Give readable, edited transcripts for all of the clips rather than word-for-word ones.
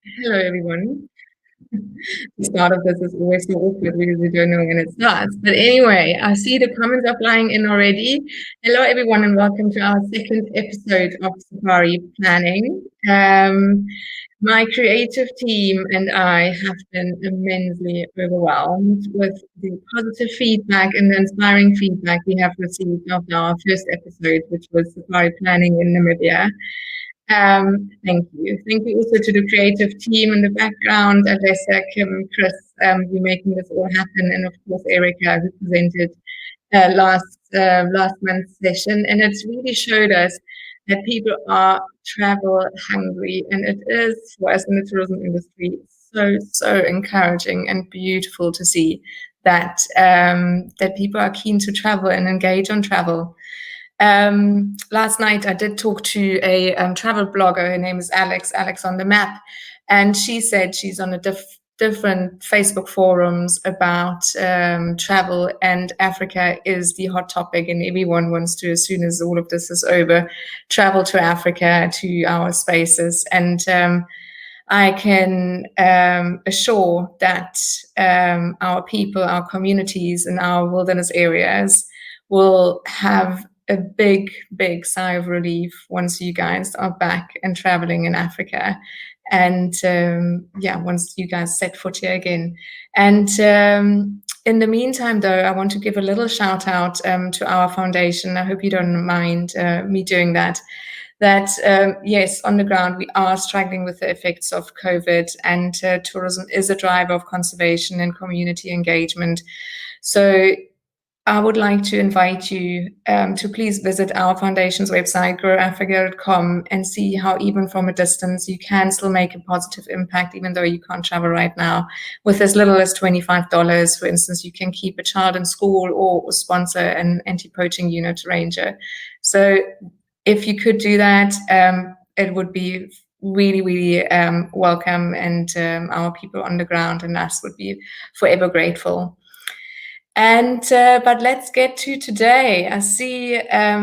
Hello, everyone. The start of this is always so awkward because we don't know when it starts. But anyway, I see the comments are flying in already. Hello, everyone, and welcome to our second episode of Safari Planning. My creative team and I have been immensely overwhelmed with the positive feedback and the inspiring feedback we have received after our first episode, which was Safari Planning in Namibia. Thank you. Thank you also to the creative team in the background, Alessa, Kim, Chris, who making this all happen, and of course Erica, who presented last month's session. And it's really showed us that people are travel hungry, and it is for us in the tourism industry so encouraging and beautiful to see that that people are keen to travel and engage on travel. Last night I did talk to a travel blogger. Her name is Alex on the Map, and she said she's on a different Facebook forums about travel, and Africa is the hot topic, and everyone wants to, as soon as all of this is over, travel to Africa, to our spaces. And I can assure that our people, our communities, and our wilderness areas will have a big sigh of relief once you guys are back and traveling in Africa. And once you guys set foot here again. And in the meantime, though, I want to give a little shout out to our foundation. I hope you don't mind me doing that. Yes, on the ground, we are struggling with the effects of COVID, and tourism is a driver of conservation and community engagement. So I would like to invite you to please visit our foundation's website, growafrica.com, and see how even from a distance you can still make a positive impact, even though you can't travel right now. With as little as $25, for instance, you can keep a child in school or sponsor an anti-poaching unit ranger. So if you could do that, it would be really welcome, and our people on the ground and us would be forever grateful. And but let's get to today. I see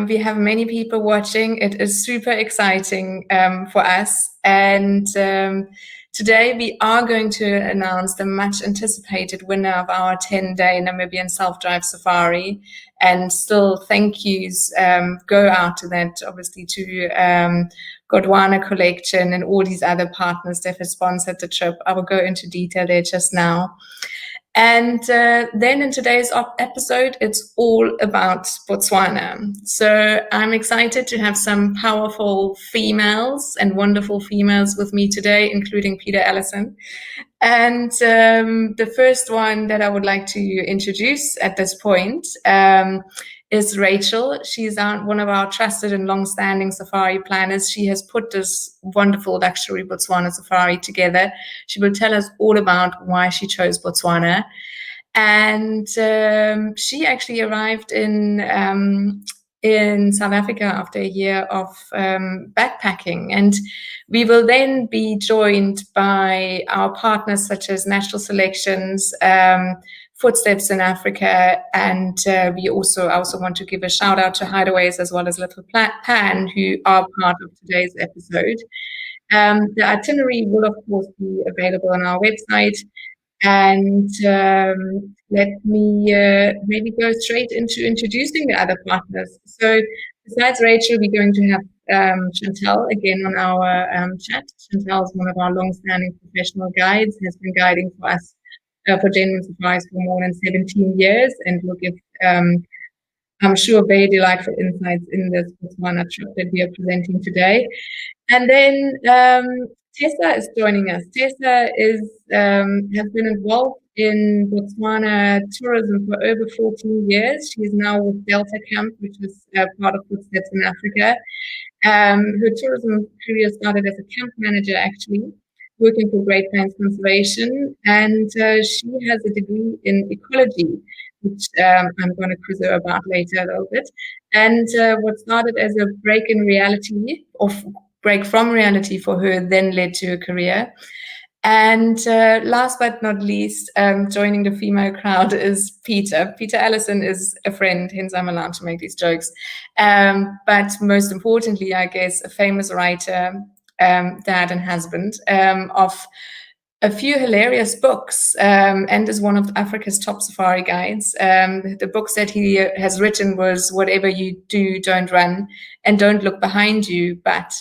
we have many people watching. It is super exciting for us. And today we are going to announce the much anticipated winner of our 10-day Namibian self-drive safari. And still thank yous go out to that, obviously, to Gondwana Collection and all these other partners that have sponsored the trip. I will go into detail there just now. And then in today's episode, it's all about Botswana. So I'm excited to have some powerful females and wonderful females with me today, including Peter Ellison. And the first one that I would like to introduce at this point is Rachel. She's one of our trusted and long-standing safari planners. She has put this wonderful luxury Botswana safari together. She will tell us all about why she chose Botswana. And she actually arrived in South Africa after a year of backpacking. And we will then be joined by our partners such as National Selections, Footsteps in Africa, and I also want to give a shout out to Hideaways as well as Little Pan, who are part of today's episode. The itinerary will of course be available on our website, and let me maybe go straight into introducing the other partners. So besides Rachel, we're going to have Chantal again on our chat. Chantal is one of our long-standing professional guides, has been guiding for us for genuine safaris for more than 17 years, and will give, I'm sure, very delightful insights in this Botswana trip that we are presenting today. And then Tessa is joining us. Tessa has been involved in Botswana tourism for over 14 years. She is now with Delta Camp, which is part of Footsteps in Africa. Her tourism career started as a camp manager, actually, working for Great Plains Conservation, and she has a degree in ecology, which I'm going to quiz her about later a little bit. And what started as a break from reality for her then led to a career. And last but not least, joining the female crowd is Peter. Peter Ellison is a friend, hence I'm allowed to make these jokes. But most importantly, I guess, a famous writer, dad and husband, of a few hilarious books, and is one of Africa's top safari guides. The books that he has written was Whatever You Do, Don't Run, and Don't Look Behind You. But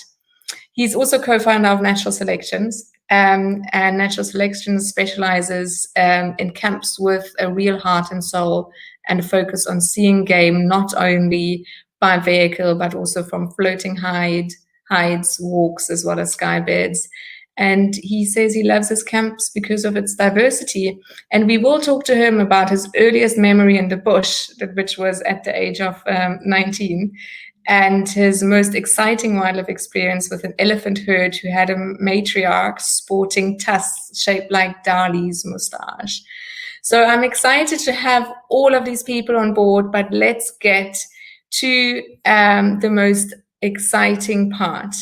he's also co-founder of Natural Selections, and Natural Selections specializes in camps with a real heart and soul and a focus on seeing game not only by vehicle, but also from floating hides, walks, as well as sky beds. And he says he loves his camps because of its diversity. And we will talk to him about his earliest memory in the bush, which was at the age of 19, and his most exciting wildlife experience with an elephant herd who had a matriarch sporting tusks shaped like Dali's moustache. So I'm excited to have all of these people on board, but let's get to the most exciting part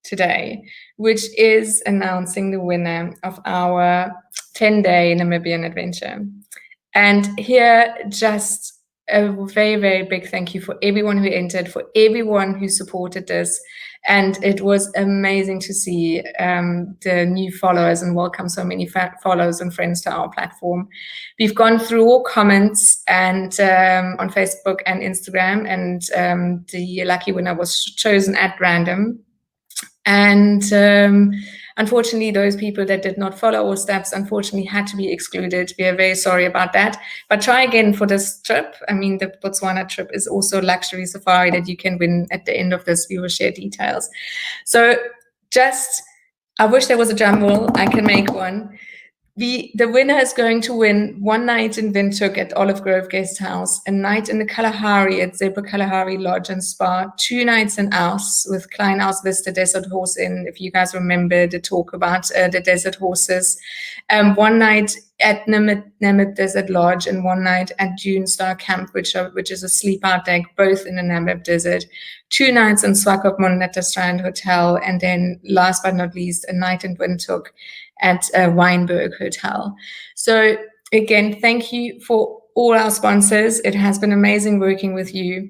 today, which is announcing the winner of our 10-day Namibian adventure. And here, just a very, very big thank you for everyone who entered, for everyone who supported this. And it was amazing to see the new followers and welcome so many followers and friends to our platform. We've gone through all comments and on Facebook and Instagram, and the lucky winner was chosen at random. And unfortunately, those people that did not follow our steps, unfortunately, had to be excluded. We are very sorry about that. But try again for this trip. I mean, the Botswana trip is also a luxury safari that you can win at the end of this. We will share details. So I wish there was a drum roll. I can make one. The winner is going to win 1 night in Windhoek at Olive Grove Guest House, a night in the Kalahari at Zebra Kalahari Lodge and Spa, 2 nights in Aus with Kleinhaus Vista Desert Horse Inn, if you guys remember the talk about the desert horses, 1 night at Namib Desert Lodge and 1 night at Dune Star Camp, which is a sleep-out deck, both in the Namib Desert, 2 nights in Swakopmund at the Strand Hotel, and then last but not least, a night in Windhoek at Weinberg Hotel. So again, thank you for all our sponsors. It has been amazing working with you.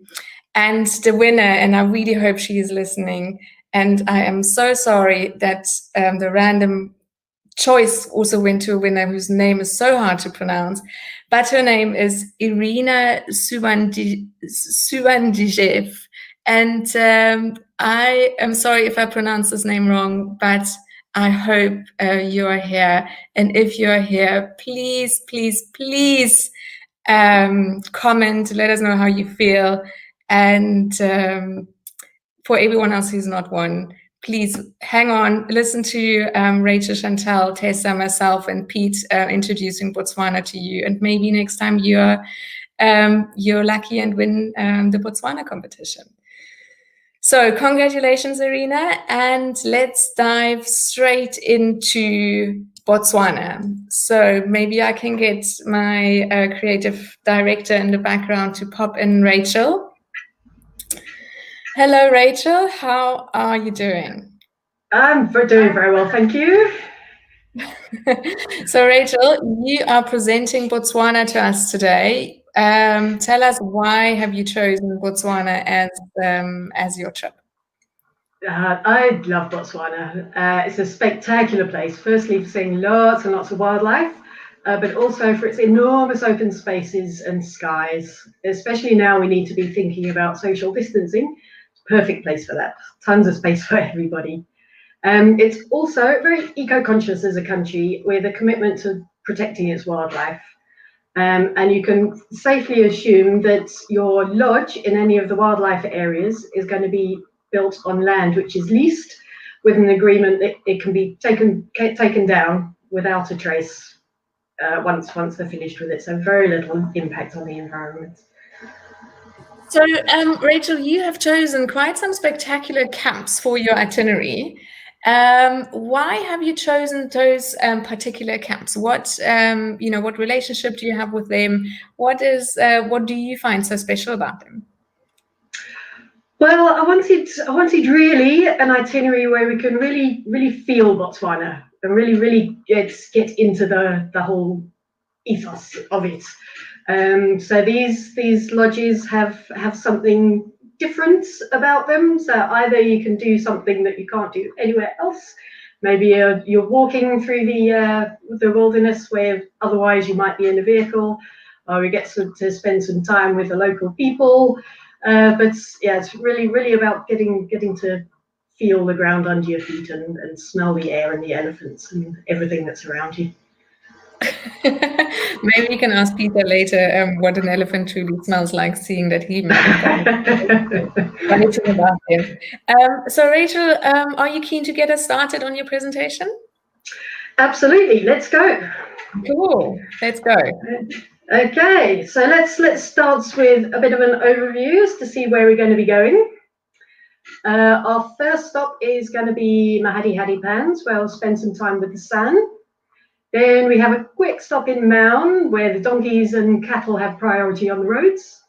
And the winner, and I really hope she is listening, and I am so sorry that the random choice also went to a winner whose name is so hard to pronounce, but her name is Irina Suvandijev. And I am sorry if I pronounce this name wrong, but I hope you are here. And if you are here, please, please, please comment, let us know how you feel. And for everyone else who's not won, please hang on, listen to Rachel, Chantal, Tessa, myself, and Pete introducing Botswana to you. And maybe next time you're lucky and win the Botswana competition. So congratulations, Irina, and let's dive straight into Botswana. So maybe I can get my creative director in the background to pop in Rachel. Hello, Rachel. How are you doing? I'm doing very well, thank you. So, Rachel, you are presenting Botswana to us today. Tell us, why have you chosen Botswana as your trip? I love Botswana. It's a spectacular place. Firstly, for seeing lots and lots of wildlife, but also for its enormous open spaces and skies. Especially now, we need to be thinking about social distancing. Perfect place for that. Tons of space for everybody. It's also very eco-conscious as a country, with a commitment to protecting its wildlife. And you can safely assume that your lodge in any of the wildlife areas is going to be built on land which is leased, with an agreement that it can be taken down without a trace once they're finished with it. So very little impact on the environment. So, Rachel, you have chosen quite some spectacular camps for your itinerary. Why have you chosen those particular camps? What what relationship do you have with them? What do you find so special about them? Well, I wanted really an itinerary where we can really feel Botswana and really get into the whole ethos of it. So these lodges have something different about them. So either you can do something that you can't do anywhere else. Maybe you're walking through the wilderness where otherwise you might be in a vehicle, or you get to spend some time with the local people. But yeah, it's really about getting to feel the ground under your feet and smell the air and the elephants and everything that's around you. Maybe you can ask Peter later what an elephant truly smells like, seeing that he might have done anything about him. So Rachel, are you keen to get us started on your presentation? Absolutely, let's go. Cool, let's go. Okay, so let's start with a bit of an overview as to see where we're going to be going. Our first stop is going to be Mahadi-Hadi-Pans, where I'll spend some time with the San. Then we have a quick stop in Maun, where the donkeys and cattle have priority on the roads.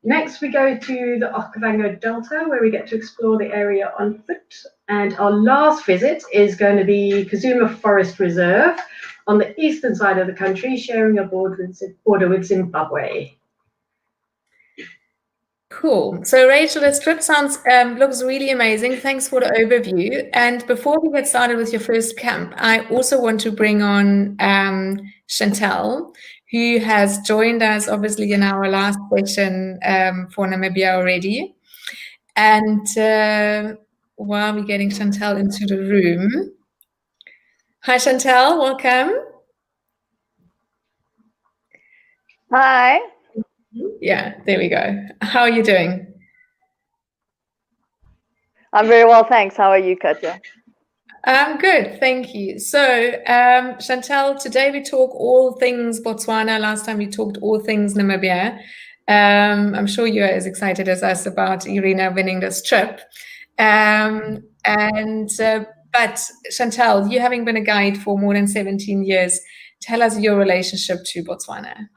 Next, we go to the Okavango Delta, where we get to explore the area on foot. And our last visit is going to be Kuzuma Forest Reserve on the eastern side of the country, sharing a border with Zimbabwe. Cool. So Rachel, this trip looks really amazing. Thanks for the overview. And before we get started with your first camp, I also want to bring on Chantal, who has joined us obviously in our last session for Namibia already. And while we're getting Chantal into the room. Hi Chantal, welcome. Hi. Yeah, there we go. How are you doing? I'm very well, thanks. How are you, Katja? I'm good, thank you. So, Chantal, today we talk all things Botswana. Last time we talked all things Namibia. I'm sure you're as excited as us about Irina winning this trip. But Chantal, you having been a guide for more than 17 years, tell us your relationship to Botswana.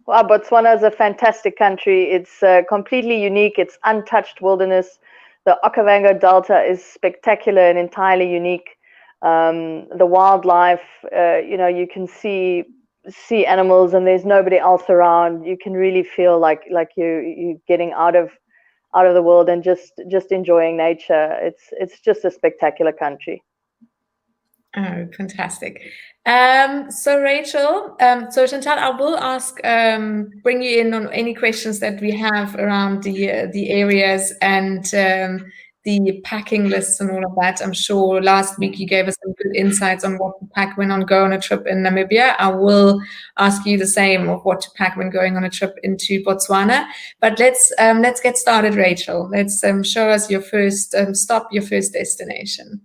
Well, Botswana is a fantastic country. It's completely unique. It's untouched wilderness. The Okavango Delta is spectacular and entirely unique. The wildlife, you can see animals, and there's nobody else around. You can really feel like you're getting out of the world and just enjoying nature. It's just a spectacular country. Oh, fantastic. So Rachel, so Chantal, I will ask, bring you in on any questions that we have around the areas and the packing lists and all of that. I'm sure last week you gave us some good insights on what to pack when go on a trip in Namibia. I will ask you the same of what to pack when going on a trip into Botswana. But let's get started, Rachel. Let's show us your first stop, your first destination.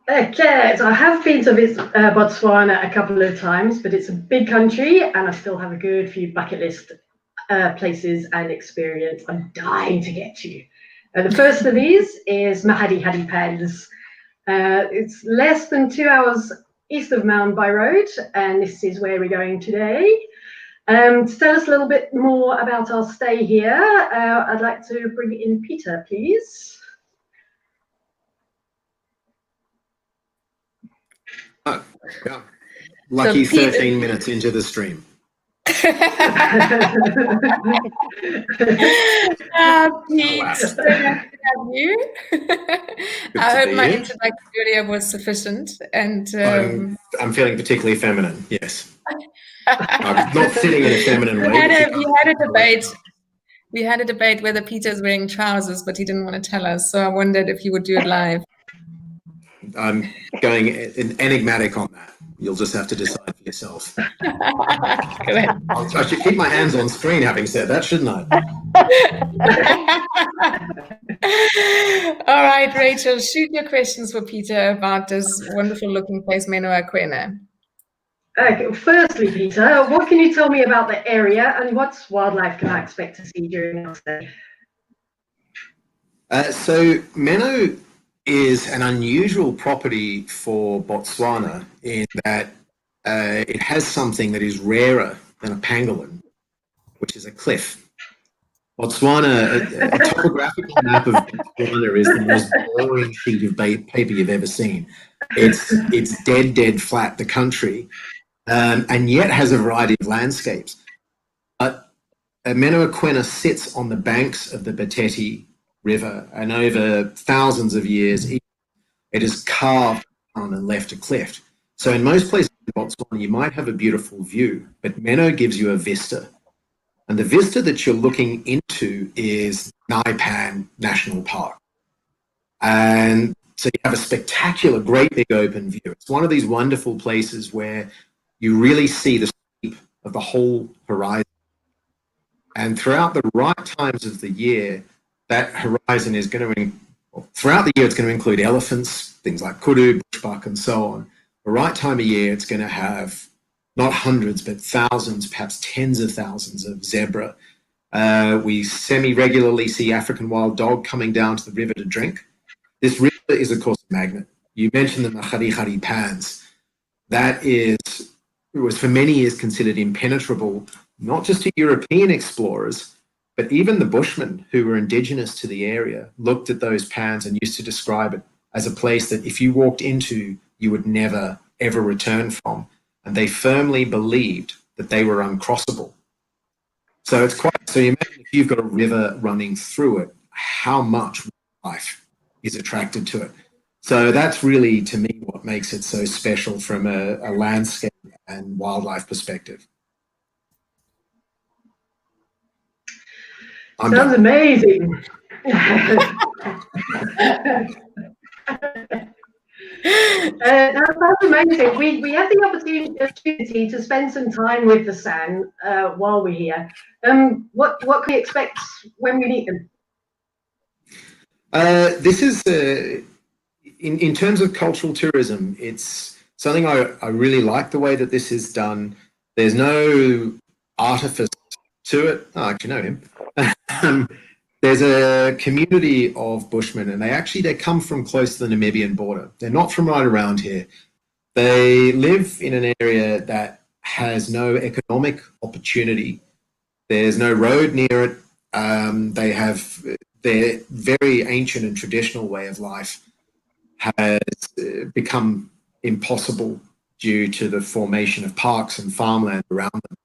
Okay, so I have been to visit Botswana a couple of times, but it's a big country and I still have a good few bucket list places and experience I'm dying to get to. The first of these is Mahadi-Hadi-Pans. It's less than 2 hours east of Maun by road, and this is where we're going today. To tell us a little bit more about our stay here, I'd like to bring in Peter, please. Oh, yeah. Lucky so 13 minutes into the stream. Pete, so nice to have you. I hope my introduction earlier was sufficient. And I'm feeling particularly feminine, yes. I'm not sitting in a feminine way. We had a debate whether Peter's wearing trousers, but he didn't want to tell us. So I wondered if he would do it live. I'm going enigmatic on that. You'll just have to decide for yourself. I should keep my hands on screen, having said that, shouldn't I? All right, Rachel, shoot your questions for Peter about this wonderful looking place, Meno Kwena. Okay, firstly, Peter, what can you tell me about the area and what wildlife can I expect to see during our stay? So Meno is an unusual property for Botswana in that it has something that is rarer than a pangolin, which is a cliff. Botswana, a topographical map of Botswana is the most boring sheet of paper you've ever seen. It's dead flat, the country, and yet has a variety of landscapes. But Meno Kwena sits on the banks of the Bateti River, and over thousands of years, it is carved down and left a cleft. So in most places in Botswana, you might have a beautiful view, but Meno gives you a vista. And the vista that you're looking into is Naipan National Park. And so you have a spectacular, great big open view. It's one of these wonderful places where you really see the sweep of the whole horizon. And throughout the right times of the year, that horizon is going to, throughout the year, it's going to include elephants, things like kudu, bushbuck, and so on. The right time of year, it's going to have not hundreds, but thousands, perhaps tens of thousands of zebra. We semi-regularly see African wild dog coming down to the river to drink. This river is, of course, a magnet. You mentioned the Maharihari pans. That was for many years considered impenetrable, not just to European explorers, but even the bushmen who were indigenous to the area looked at those pans and used to describe it as a place that if you walked into, you would never, ever return from. And they firmly believed that they were uncrossable. So you imagine if you've got a river running through it, how much life is attracted to it. So that's really, to me, what makes it so special from a landscape and wildlife perspective. Sounds amazing. That sounds amazing. We had the opportunity to spend some time with the San while we're here. What can we expect when we meet them? This is, in terms of cultural tourism, it's something I really like the way that this is done. There's no artifice to it. Oh, I actually know him. There's a community of bushmen, and they come from close to the Namibian border. They're not from right around here. They live in an area that has no economic opportunity. There's no road near it. They have their very ancient and traditional way of life has become impossible due to the formation of parks and farmland around them.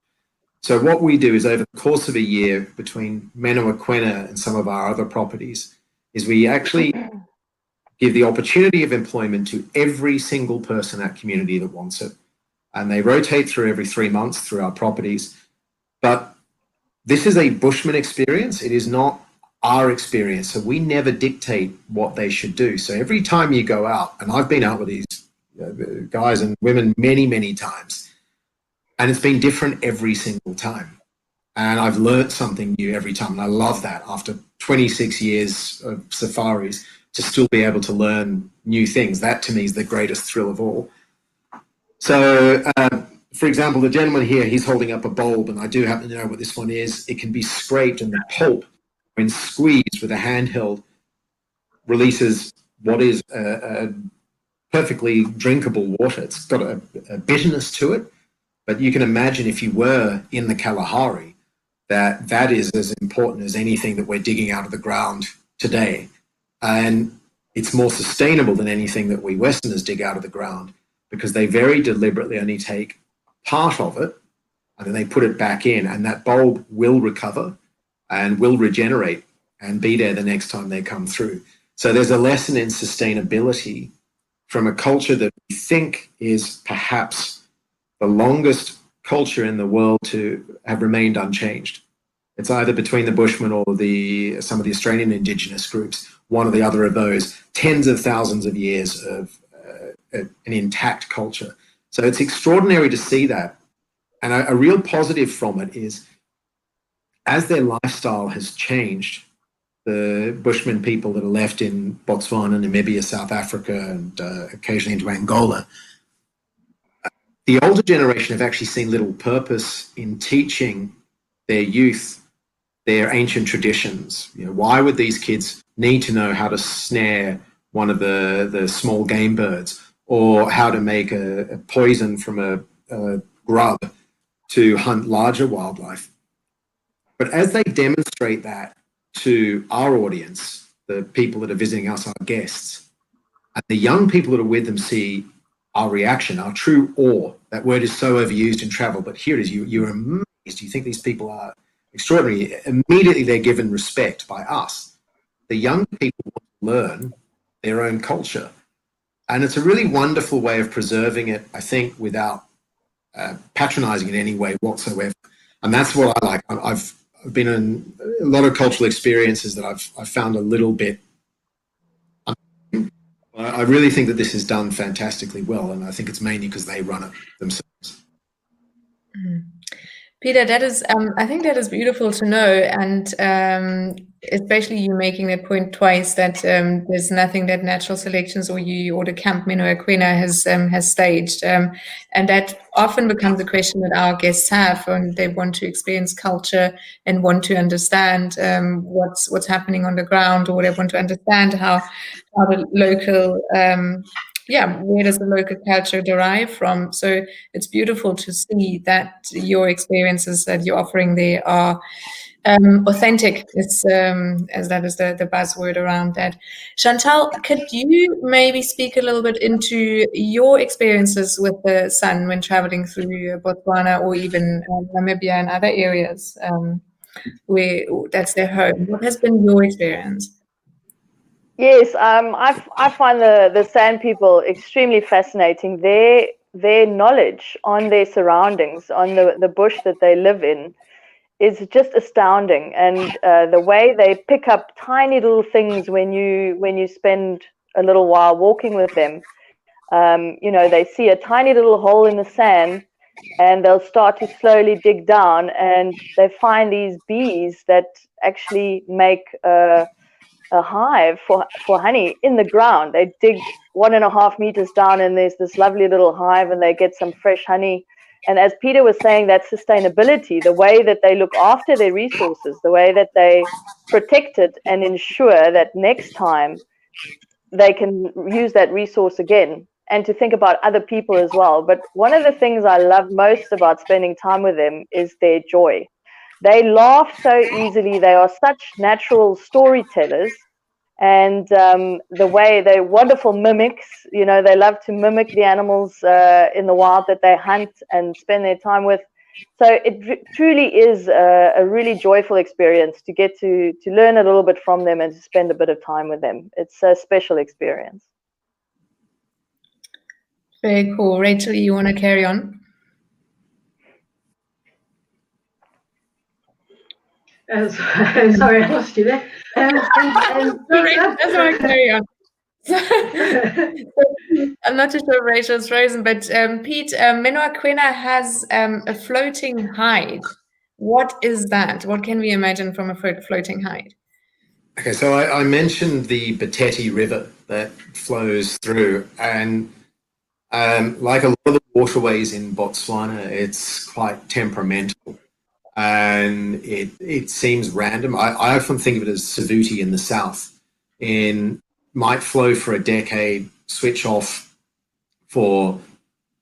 So what we do is over the course of a year between Meno Kwena and some of our other properties is we actually give the opportunity of employment to every single person in that community that wants it. And they rotate through every 3 months through our properties. But this is a bushman experience. It is not our experience. So we never dictate what they should do. So every time you go out, and I've been out with these guys and women many, many times, and it's been different every single time. And I've learned something new every time. And I love that after 26 years of safaris to still be able to learn new things. That to me is the greatest thrill of all. So, for example, the gentleman here, he's holding up a bulb, and I do happen to know what this one is. It can be scraped, and the pulp, when squeezed with a handheld, releases what is a perfectly drinkable water. It's got a bitterness to it. But you can imagine if you were in the Kalahari, that is as important as anything that we're digging out of the ground today. And it's more sustainable than anything that we Westerners dig out of the ground because they very deliberately only take part of it and then they put it back in, and that bulb will recover and will regenerate and be there the next time they come through. So there's a lesson in sustainability from a culture that we think is perhaps the longest culture in the world to have remained unchanged. It's either between the Bushmen or some of the Australian indigenous groups, one or the other of those, tens of thousands of years of an intact culture. So it's extraordinary to see that. And a real positive from it is as their lifestyle has changed, the Bushmen people that are left in Botswana, Namibia, South Africa, and occasionally into Angola, the older generation have actually seen little purpose in teaching their youth their ancient traditions. You know, why would these kids need to know how to snare one of the small game birds, or how to make a poison from a grub to hunt larger wildlife? But as they demonstrate that to our audience, the people that are visiting us, our guests, and the young people that are with them see our reaction, our true awe. That word is so overused in travel, but here it is. You're amazed. You think these people are extraordinary. Immediately they're given respect by us. The young people want to learn their own culture. And it's a really wonderful way of preserving it, I think, without patronizing in any way whatsoever. And that's what I like. I've been in a lot of cultural experiences that I've found a little bit. I really think that this is done fantastically well, and I think it's mainly because they run it themselves. Mm. Peter, that is, I think that is beautiful to know, and especially you making that point twice that there's nothing that natural selections or the camp Meno Kwena has staged, and that often becomes a question that our guests have when they want to experience culture and want to understand what's happening on the ground, or they want to understand how the local where does the local culture derive from? So it's beautiful to see that your experiences that you're offering there are authentic, as that is the buzzword around that. Chantal, could you maybe speak a little bit into your experiences with the sun when traveling through Botswana or even Namibia and other areas where that's their home? What has been your experience? Yes, I find the Sand people extremely fascinating. Their knowledge on their surroundings, on the bush that they live in, is just astounding. And the way they pick up tiny little things when you spend a little while walking with them. They see a tiny little hole in the sand, and they'll start to slowly dig down, and they find these bees that actually make a hive for honey in the ground. They dig 1.5 meters down, and there's this lovely little hive, and they get some fresh honey. And as Peter was saying, that sustainability, the way that they look after their resources, the way that they protect it and ensure that next time they can use that resource again, and to think about other people as well. But one of the things I love most about spending time with them is their joy. They laugh so easily. They are such natural storytellers. And the way they're wonderful mimics, they love to mimic the animals in the wild that they hunt and spend their time with. So it truly is a really joyful experience to get to learn a little bit from them and to spend a bit of time with them. It's a special experience. Very cool. Rachel, you want to carry on? Sorry, I lost you there. That's why I carry on. I'm not too sure if Rachel's frozen, but Pete, Meno Kwena has a floating hide. What is that? What can we imagine from a floating hide? Okay, so I mentioned the Bateti River that flows through, and like a lot of the waterways in Botswana, it's quite temperamental. And it seems random. I often think of it as Savuti in the south. Might flow for a decade, switch off for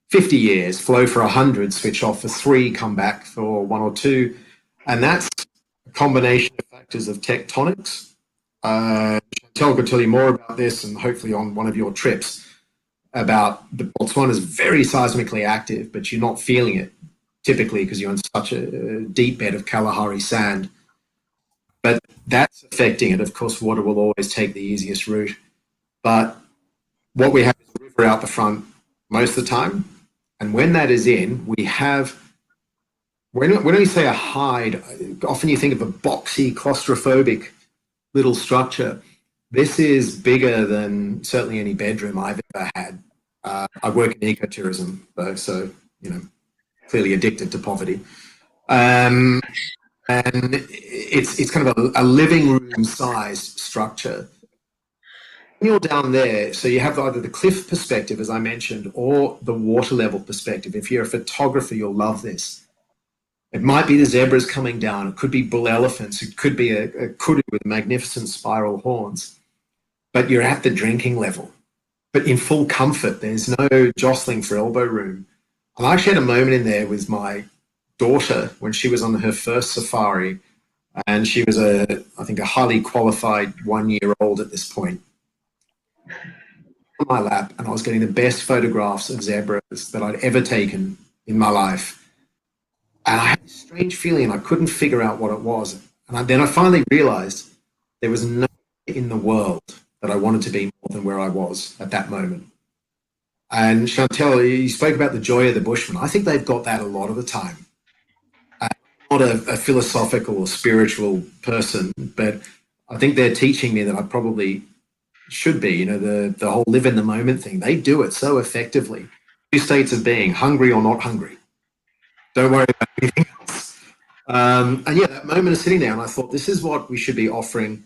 50 years, flow for 100, switch off for 3, come back for 1 or 2. And that's a combination of factors of tectonics. Chantal could tell you more about this, and hopefully on one of your trips, about the Botswana is very seismically active, but you're not feeling it typically because you're in such a deep bed of Kalahari sand. But that's affecting it. Of course, water will always take the easiest route. But what we have is a river out the front most of the time. And when that is in, we have, when we say a hide, often you think of a boxy, claustrophobic little structure. This is bigger than certainly any bedroom I've ever had. I work in ecotourism, though, so, clearly addicted to poverty. And it's kind of a living room sized structure. When you're down there, so you have either the cliff perspective, as I mentioned, or the water level perspective. If you're a photographer, you'll love this. It might be the zebras coming down. It could be bull elephants. It could be a kudu with magnificent spiral horns. But you're at the drinking level. But in full comfort, there's no jostling for elbow room. And I actually had a moment in there with my daughter when she was on her first safari, and she was I think a highly qualified 1-year-old at this point. On my lap, and I was getting the best photographs of zebras that I'd ever taken in my life. And I had this strange feeling, I couldn't figure out what it was. And then I finally realized there was no in the world that I wanted to be more than where I was at that moment. And Chantel, you spoke about the joy of the bushmen. I think they've got that a lot of the time. I'm not a philosophical or spiritual person, but I think they're teaching me that I probably should be. You know, the whole live in the moment thing, they do it so effectively. Two states of being, hungry or not hungry. Don't worry about anything else. And yeah, that moment of sitting there, and I thought, this is what we should be offering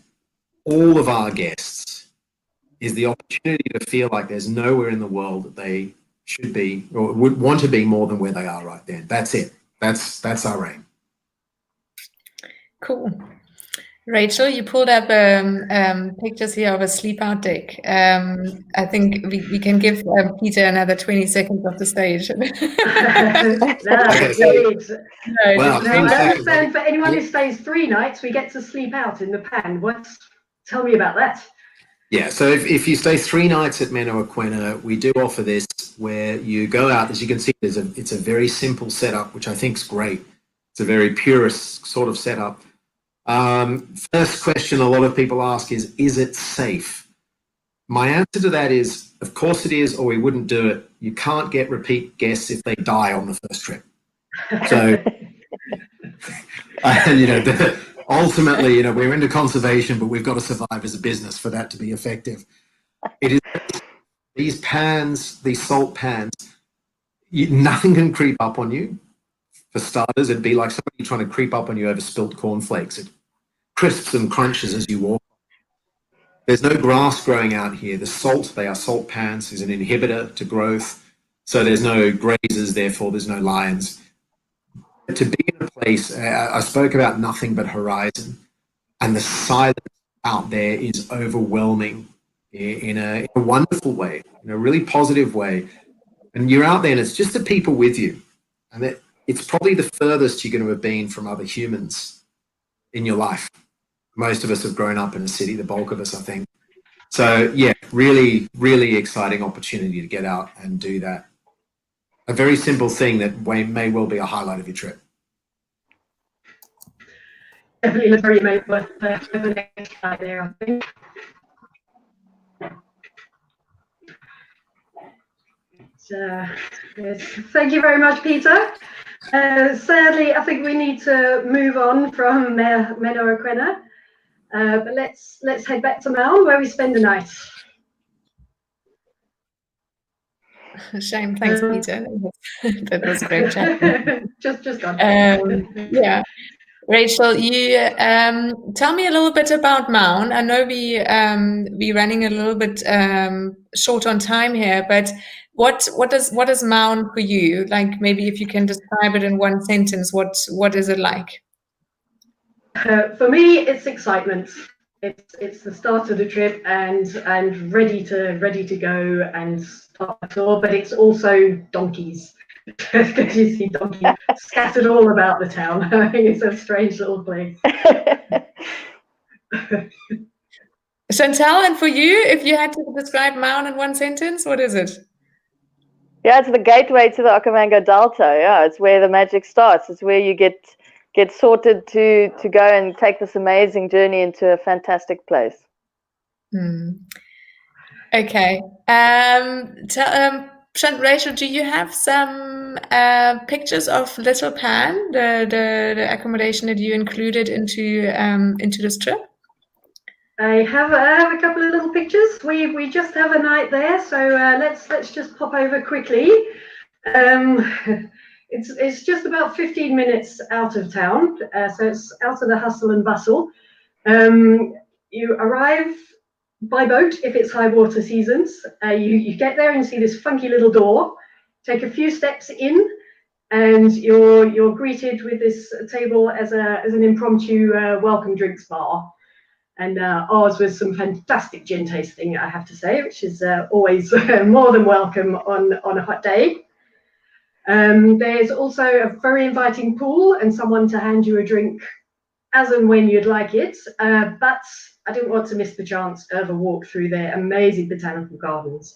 all of our guests, is the opportunity to feel like there's nowhere in the world that they should be or would want to be more than where they are right then. That's it. That's our aim. Cool. Rachel, you pulled up pictures here of a sleep out deck. I think we can give Peter another 20 seconds of the stage. I understand for anyone who stays 3 nights, we get to sleep out in the pan. Tell me about that. Yeah, so if you stay 3 nights at Meno or Kwena, we do offer this where you go out. As you can see, it's a very simple setup, which I think is great. It's a very purist sort of setup. First question a lot of people ask is it safe? My answer to that is, of course it is, or we wouldn't do it. You can't get repeat guests if they die on the first trip. So, ultimately, we're into conservation, but we've got to survive as a business for that to be effective. It is these pans, these salt pans, nothing can creep up on you. For starters, it'd be like somebody trying to creep up on you over spilt cornflakes. It crisps and crunches as you walk. There's no grass growing out here. The salt, they are salt pans, is an inhibitor to growth. So there's no grazers, therefore there's no lions. To be in a place, I spoke about nothing but horizon, and the silence out there is overwhelming in a wonderful way, in a really positive way. And you're out there and it's just the people with you. And it's probably the furthest you're going to have been from other humans in your life. Most of us have grown up in a city, the bulk of us, I think. So, yeah, really, really exciting opportunity to get out and do that. A very simple thing that may well be a highlight of your trip. Definitely very worth the next flight there, I think. Yes. Thank you very much, Peter. Sadly, I think we need to move on from Meno or Kwena, but let's head back to Maun, where we spend the night. Shame, thanks, Peter. That was a great chat. just gone. Yeah. Rachel, you tell me a little bit about Maun. I know we're running a little bit short on time here, but what is Maun for you? Like, maybe if you can describe it in one sentence, what is it like? For me, it's excitement. It's the start of the trip and ready to go and start the tour, but it's also donkeys. Because you see donkeys scattered all about the town. I think it's a strange little place. Chantal, and for you, if you had to describe Maun in one sentence, what is it? Yeah, it's the gateway to the Okavango Delta. Yeah, it's where the magic starts. It's where you get sorted to go and take this amazing journey into a fantastic place. Okay. Rachel, do you have some pictures of Little Pan, the accommodation that you included into this trip? I have a couple of little pictures. We just have a night there, so let's just pop over quickly. It's just about 15 minutes out of town, so it's out of the hustle and bustle. You arrive by boat if it's high water seasons. You get there and see this funky little door. Take a few steps in, and you're greeted with this table as an impromptu welcome drinks bar. And ours was some fantastic gin tasting, I have to say, which is always more than welcome on a hot day. There's also a very inviting pool and someone to hand you a drink as and when you'd like it. But I didn't want to miss the chance of a walk through their amazing botanical gardens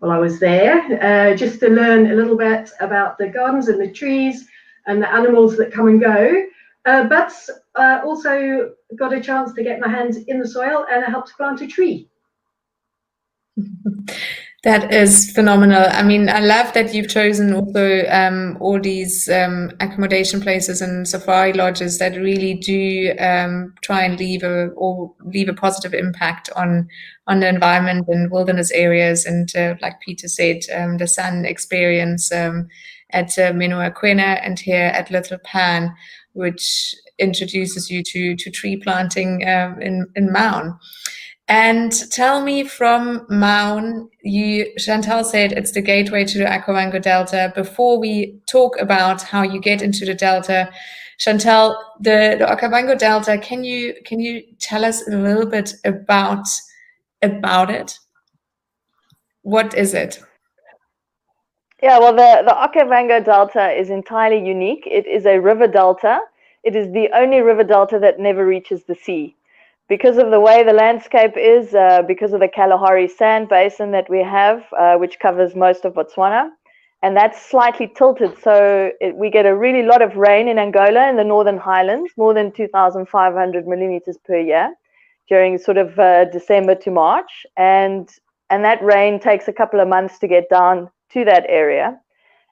while I was there, just to learn a little bit about the gardens and the trees, and the animals that come and go. But also got a chance to get my hands in the soil and I helped plant a tree. That is phenomenal. I mean, I love that you've chosen also all these accommodation places and safari lodges that really do try and leave a positive impact on the environment and wilderness areas. And like Peter said, the sun experience at Meno Kwena and here at Little Pan, which introduces you to tree planting in Maun. And tell me, from Maun, Chantal said it's the gateway to the Okavango Delta. Before we talk about how you get into the Delta, Chantal, the Okavango Delta, can you tell us a little bit about it? What is it? Yeah, well, the Okavango Delta is entirely unique. It is a river delta. It is the only river delta that never reaches the sea. Because of the way the landscape is, because of the Kalahari sand basin that we have, which covers most of Botswana, and that's slightly tilted, so we get a really lot of rain in Angola in the Northern Highlands, more than 2,500 millimeters per year during sort of December to March, and that rain takes a couple of months to get down to that area.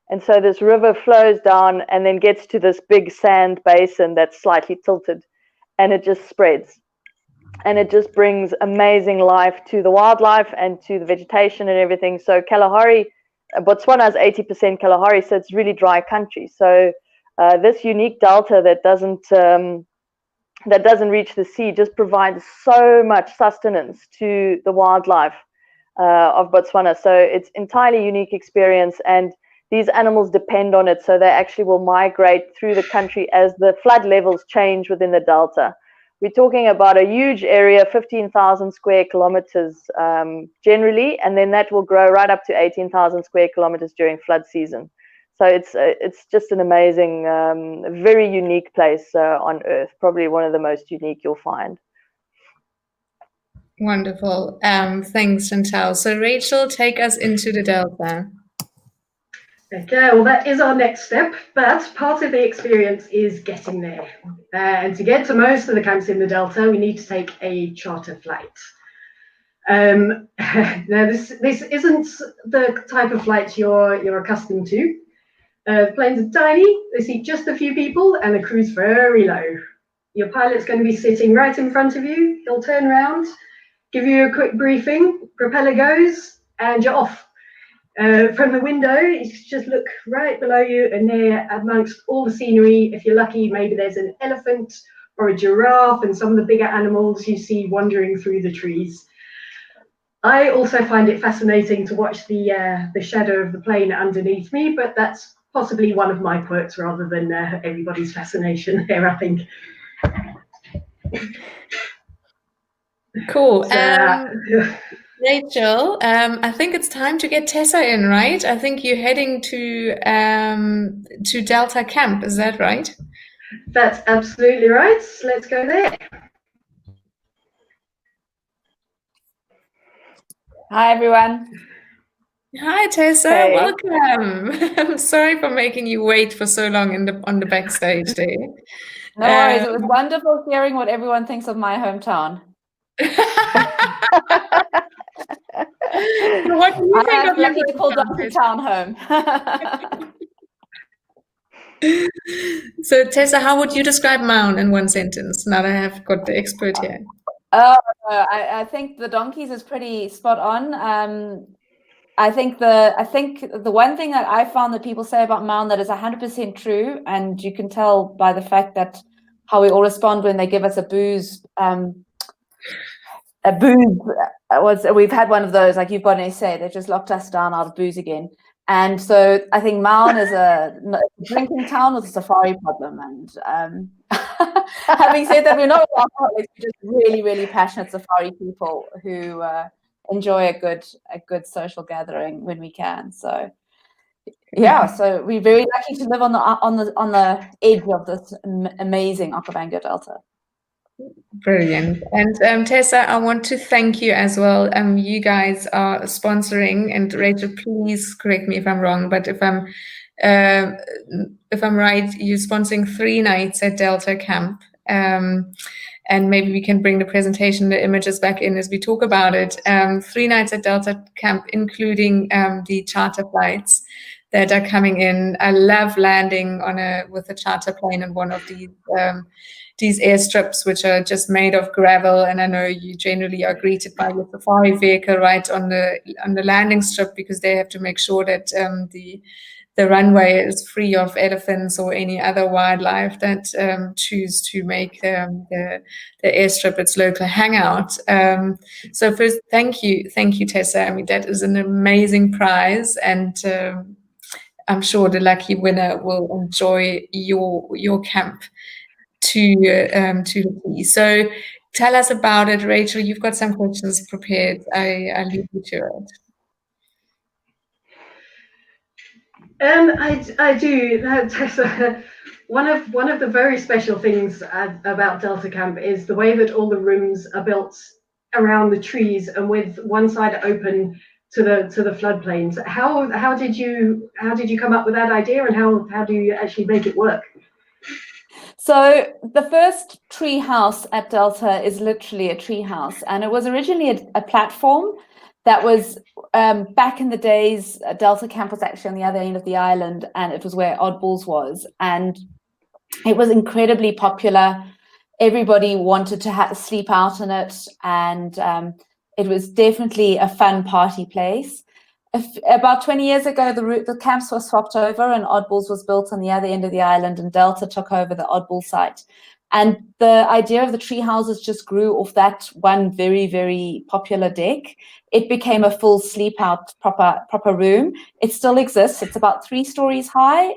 And so this river flows down and then gets to this big sand basin that's slightly tilted, and it just spreads. And it just brings amazing life to the wildlife and to the vegetation and everything. So Kalahari, Botswana is 80% Kalahari, so it's really dry country. So this unique delta that doesn't reach the sea just provides so much sustenance to the wildlife of Botswana. So it's entirely unique experience, and these animals depend on it. So they actually will migrate through the country as the flood levels change within the delta. We're talking about a huge area, 15,000 square kilometers generally, and then that will grow right up to 18,000 square kilometers during flood season. So it's just an amazing, very unique place on Earth, probably one of the most unique you'll find. Wonderful. Thanks, Chantal. So Rachel, take us into the Delta. Okay, well, that is our next step, but part of the experience is getting there. And to get to most of the camps in the Delta, we need to take a charter flight. Now, this isn't the type of flight you're accustomed to. The planes are tiny, they seat just a few people, and the crew's very low. Your pilot's going to be sitting right in front of you. He'll turn around, give you a quick briefing, propeller goes, and you're off. From the window, you just look right below you, and there, amongst all the scenery, if you're lucky, maybe there's an elephant or a giraffe and some of the bigger animals you see wandering through the trees. I also find it fascinating to watch the shadow of the plane underneath me, but that's possibly one of my quirks rather than everybody's fascination there, I think. Cool. Rachel, I think it's time to get Tessa in, right? I think you're heading to Delta Camp, is that right? That's absolutely right. Let's go there. Hi, everyone. Hi, Tessa. Hey. Welcome. I'm sorry for making you wait for so long on the backstage there. No worries. It was wonderful hearing what everyone thinks of my hometown. So what do you think of lucky your to call Delta Town home. So Tessa, how would you describe Maun in one sentence? Now that I have got the expert here. I think the donkeys is pretty spot on. I think the one thing that I found that people say about Maun that is 100% true, and you can tell by the fact that how we all respond when they give us a booze. We've had one of those, like you've got an essay, they just locked us down out of booze again. And so I think Maun is a drinking town with a safari problem. And having said that, we're not alcoholics, we're just really, really passionate safari people who enjoy a good social gathering when we can. So yeah, so we're very lucky to live on the edge of this amazing Okavango Delta. Brilliant. And Tessa, I want to thank you as well. You guys are sponsoring, and Rachel, please correct me if I'm wrong, but if I'm if I'm right, you're sponsoring 3 nights at Delta Camp. And maybe we can bring the presentation, the images back in as we talk about it. 3 nights at Delta Camp, including the charter flights that are coming in. I love landing with a charter plane on one of these airstrips, which are just made of gravel. And I know you generally are greeted by your safari vehicle right on the landing strip, because they have to make sure that the runway is free of elephants or any other wildlife that choose to make the airstrip its local hangout. So first, thank you, Tessa. I mean, that is an amazing prize, and I'm sure the lucky winner will enjoy your camp to the T. So tell us about it, Rachel. You've got some questions prepared. I leave you to it. I do. Tessa, one of the very special things about Delta Camp is the way that all the rooms are built around the trees and with one side open to the floodplains. How did you come up with that idea, and how do you actually make it work? So the first tree house at Delta is literally a tree house, and it was originally a platform that was back in the days. Delta Camp was actually on the other end of the island, and it was where Oddballs was, and it was incredibly popular. Everybody wanted to sleep out in it, and it was definitely a fun party place. About 20 years ago, the camps were swapped over, and Oddballs was built on the other end of the island, and Delta took over the Oddball site. And the idea of the tree houses just grew off that one very, very popular deck. It became a full sleep out proper room. It still exists. It's about 3 stories high,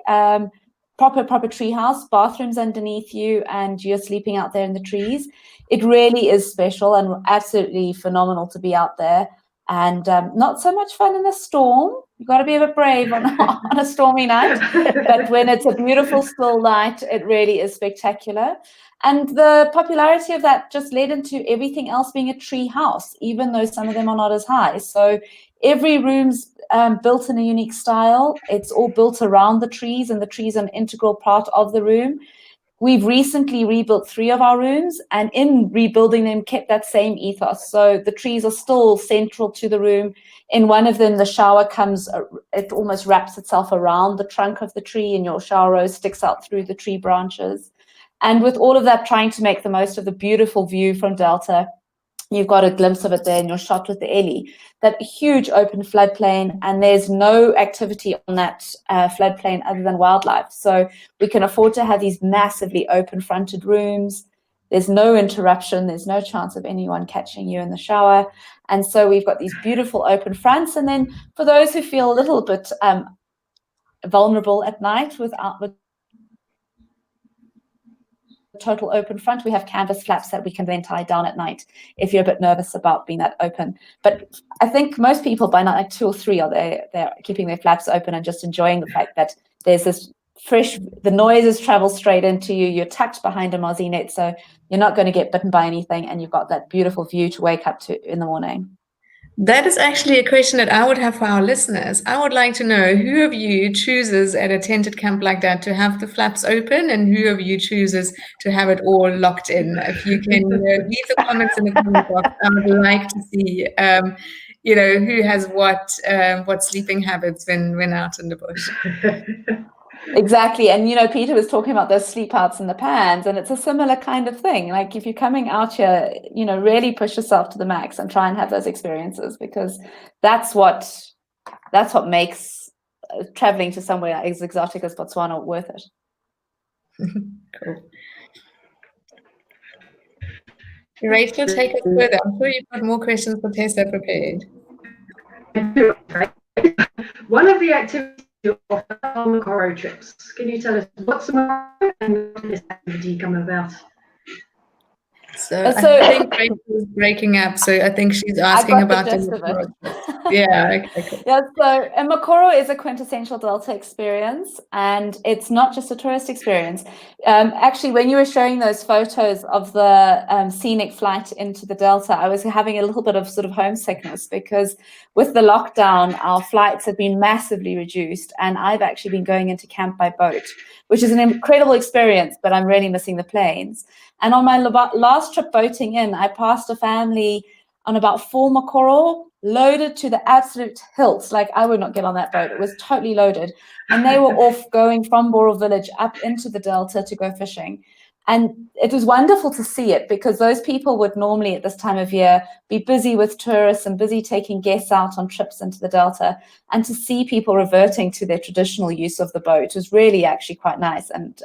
proper tree house, bathrooms underneath you, and you're sleeping out there in the trees. It really is special and absolutely phenomenal to be out there. And not so much fun in a storm. You've got to be a bit brave on a stormy night. But when it's a beautiful still night, it really is spectacular. And the popularity of that just led into everything else being a tree house, even though some of them are not as high. So every room's built in a unique style. It's all built around the trees, and the trees are an integral part of the room. We've recently rebuilt 3 of our rooms, and in rebuilding them, kept that same ethos. So the trees are still central to the room. In one of them, the shower it almost wraps itself around the trunk of the tree, and your shower rose sticks out through the tree branches. And with all of that, trying to make the most of the beautiful view from Delta, you've got a glimpse of it there in your shot with the Ellie, that huge open floodplain, and there's no activity on that floodplain other than wildlife. So we can afford to have these massively open fronted rooms. There's no interruption. There's no chance of anyone catching you in the shower. And so we've got these beautiful open fronts. And then for those who feel a little bit vulnerable at night with total open front, we have canvas flaps that we can then tie down at night if you're a bit nervous about being that open. But I think most people by night 2 or 3 are they're keeping their flaps open and just enjoying the fact that there's this the noises travel straight into you. You're tucked behind a mozzie net, so you're not going to get bitten by anything, and you've got that beautiful view to wake up to in the morning. That is actually a question that I would have for our listeners. I would like to know, who of you chooses at a tented camp like that to have the flaps open, and who of you chooses to have it all locked in? If you can leave the comments in the comment box, I would like to see, who has what sleeping habits when out in the bush. Exactly. And, Peter was talking about those sleep outs in the pans, and it's a similar kind of thing. Like, if you're coming out here, really push yourself to the max and try and have those experiences, because that's what makes traveling to somewhere as exotic as Botswana worth it. Cool. Rachel, take us further. I'm sure you've got more questions for Tessa prepared. One of the activities of mokoro trips. Can you tell us what's mokoro and how does this activity come about? So I think Rachel is breaking up. So I think she's asking about the gist of it. Yeah, okay, cool. Yeah, so a mokoro is a quintessential Delta experience, and it's not just a tourist experience. Actually, when you were showing those photos of the scenic flight into the Delta, I was having a little bit of sort of homesickness, because with the lockdown, our flights have been massively reduced, and I've actually been going into camp by boat, which is an incredible experience, but I'm really missing the planes. And on my last trip boating in, I passed a family on about 4 mokoro, loaded to the absolute hilt. Like, I would not get on that boat. It was totally loaded. And they were off going from Boro village up into the Delta to go fishing. And it was wonderful to see it, because those people would normally at this time of year be busy with tourists and busy taking guests out on trips into the Delta. And to see people reverting to their traditional use of the boat was really actually quite nice and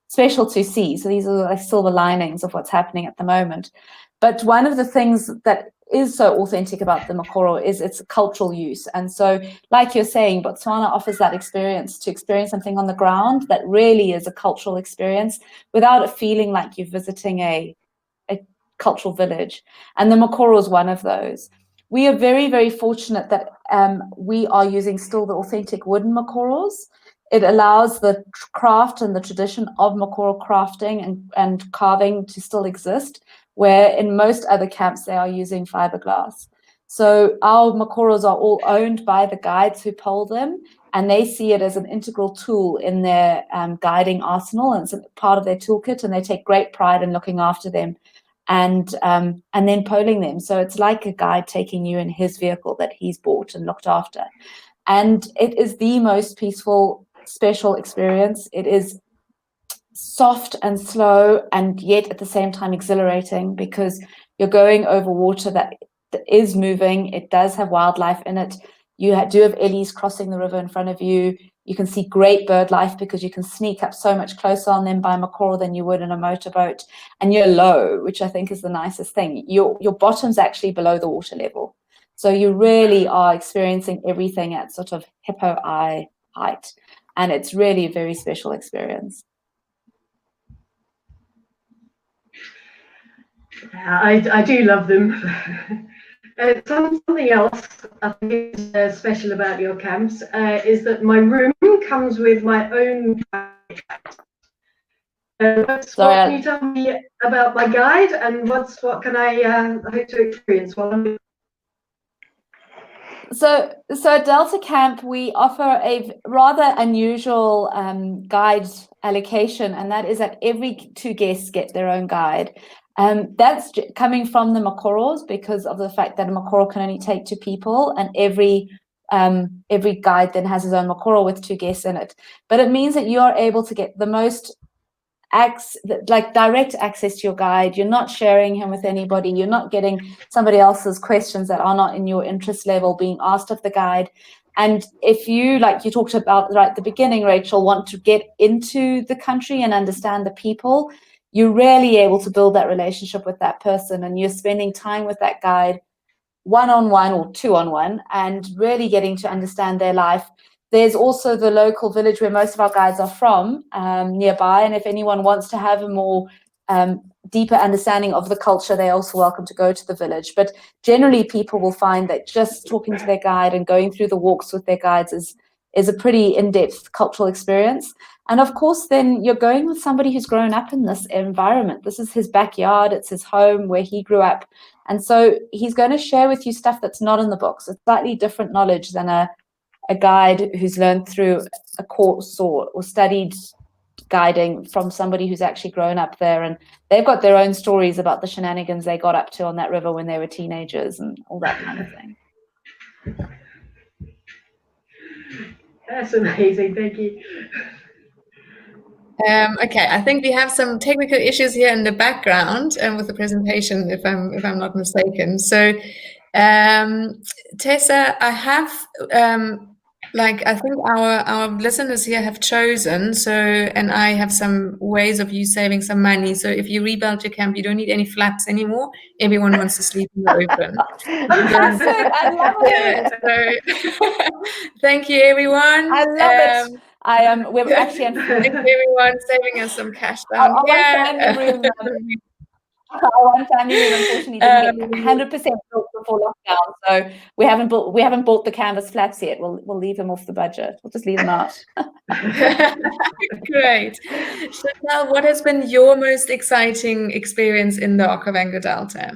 special to see. So these are like silver linings of what's happening at the moment. But one of the things that is so authentic about the mokoro is its cultural use. And so, like you're saying, Botswana offers that experience, to experience something on the ground that really is a cultural experience without it feeling like you're visiting a cultural village. And the mokoro is one of those. We are very, very fortunate that we are using still the authentic wooden mokoros. It allows the craft and the tradition of mokoro crafting and carving to still exist, where in most other camps they are using fiberglass. So our mokoros are all owned by the guides who pole them, and they see it as an integral tool in their guiding arsenal, and it's a part of their toolkit, and they take great pride in looking after them and then poling them. So it's like a guide taking you in his vehicle that he's bought and looked after. And it is the most peaceful, special experience. It is soft and slow, and yet at the same time exhilarating, because you're going over water that is moving. It does have wildlife in it. You do have ellies crossing the river in front of you. You can see great bird life, because you can sneak up so much closer on them by mokoro than you would in a motorboat. And you're low, which I think is the nicest thing. Your bottom's actually below the water level. So you really are experiencing everything at sort of hippo eye height. And it's really a very special experience. I do love them. Something else I think is special about your camps is that my room comes with my own guide. What can you tell me about my guide, and what can I hope to experience while I'm there? So at Delta Camp, we offer a rather unusual guide allocation, and that is that every 2 guests get their own guide. That's coming from the mokoros, because of the fact that a mokoro can only take 2 people, and every guide then has his own mokoro with 2 guests in it. But it means that you are able to get the most direct access to your guide. You're not sharing him with anybody. You're not getting somebody else's questions that are not in your interest level being asked of the guide. And if you, like you talked about right at the beginning, Rachel, want to get into the country and understand the people, you're really able to build that relationship with that person, and you're spending time with that guide one-on-one or two-on-one and really getting to understand their life. There's also the local village where most of our guides are from nearby, and if anyone wants to have a more deeper understanding of the culture, they're also welcome to go to the village. But generally, people will find that just talking to their guide and going through the walks with their guides is a pretty in-depth cultural experience. And of course, then you're going with somebody who's grown up in this environment. This is his backyard. It's his home where he grew up. And so he's going to share with you stuff that's not in the books. It's slightly different knowledge than a guide who's learned through a course or studied guiding from somebody who's actually grown up there. And they've got their own stories about the shenanigans they got up to on that river when they were teenagers and all that kind of thing. That's amazing. Thank you. Okay, I think we have some technical issues here in the background with the presentation, if I'm not mistaken. So, Tessa, I have I think our listeners here have chosen. So, and I have some ways of you saving some money. So, if you rebuild your camp, you don't need any flaps anymore. Everyone wants to sleep in the open. Fantastic! I love it. So, thank you, everyone. I love it. We're actually thank you, everyone, saving us some cash down here. In the room, Our one family room unfortunately didn't get 100% built before lockdown, so we haven't bought the canvas flats yet. We'll leave them off the budget. We'll just leave them out. Great. Chantal, what has been your most exciting experience in the Okavango Delta?